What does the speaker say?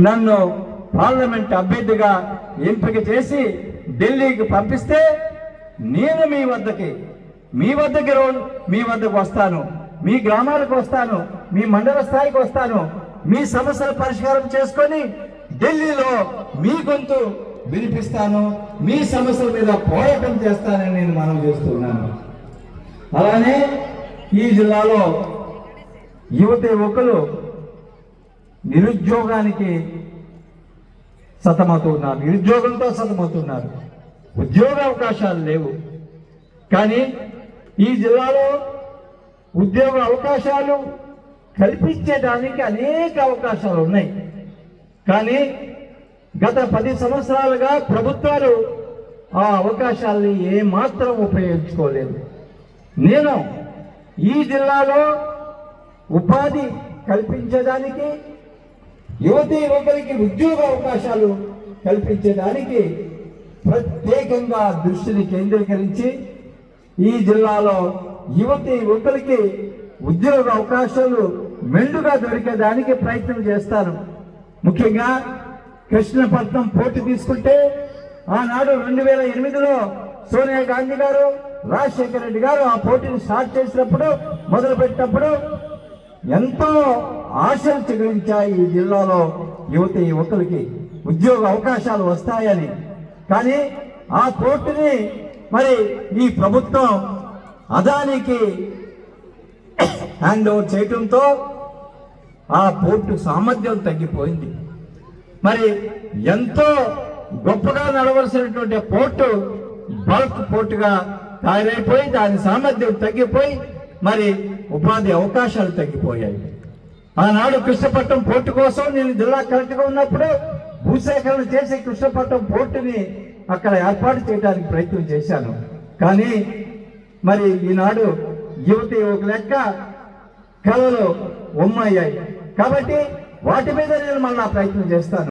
నన్ను పార్లమెంట్ అభ్యర్థిగా ఎంపిక చేసి ఢిల్లీకి పంపిస్తే నేను మీ వద్దకు వస్తాను, మీ గ్రామాలకు వస్తాను, మీ మండల స్థాయికి వస్తాను, మీ సమస్యల పరిష్కారం చేసుకొని ఢిల్లీలో మీ గొంతు వినిపిస్తాను, మీ సమస్యల మీద పోరాటం చేస్తానని నేను మనవి చేస్తున్నాను. అలానే ఈ జిల్లాలో యువకులు నిరుద్యోగంతో సతమవుతున్నారు. ఉద్యోగ అవకాశాలు లేవు. కానీ ఈ జిల్లాలో ఉద్యోగ అవకాశాలు కల్పించడానికి అనేక అవకాశాలు ఉన్నాయి. కానీ గత 10 సంవత్సరాలుగా ప్రభుత్వాలు ఆ అవకాశాలని ఏమాత్రం ఉపయోగించుకోలేదు. నేను ఈ జిల్లాలో ఉపాధి కల్పించడానికి, యువకులకి ఉద్యోగ అవకాశాలు కల్పించడానికి ప్రత్యేకంగా దృష్టిని కేంద్రీకరించి ఈ జిల్లాలో యువకులకి ఉద్యోగ అవకాశాలు మెండుగా దొరికేదానికి ప్రయత్నం చేస్తాను. ముఖ్యంగా కృష్ణపట్నం పోర్టు తీసుకుంటే ఆనాడు 2008లో సోనియా గాంధీ గారు, రాజశేఖర రెడ్డి గారు ఆ పోటీని స్టార్ట్ చేసినప్పుడు, మొదలుపెట్టినప్పుడు ఎంతో ఆశలు చిగురించాయి ఈ జిల్లాలో యువకులకి ఉద్యోగ అవకాశాలు వస్తాయని. కానీ ఆ పోర్టుని మరి ఈ ప్రభుత్వం అదానికి హ్యాండ్ ఓవర్ చేయడంతో ఆ పోర్టు సామర్థ్యం తగ్గిపోయింది. మరి ఎంతో గొప్పగా నడవలసినటువంటి పోర్టు బల్క్ పోర్టుగా తయారైపోయి దాని సామర్థ్యం తగ్గిపోయి మరి ఉపాధి అవకాశాలు తగ్గిపోయాయి. ఆనాడు కృష్ణపట్నం పోర్టు కోసం నేను జిల్లా కలెక్టర్గా ఉన్నప్పుడు భూసేకరణ చేసి కృష్ణపట్నం పోర్టుని అక్కడ ఏర్పాటు చేయడానికి ప్రయత్నం చేశాను. కానీ మరి ఈనాడు యువకుల యొక్క కళలు ఉమ్మయ్యాయి. కాబట్టి వాటి మీద నేను మళ్ళా ప్రయత్నం చేస్తాను.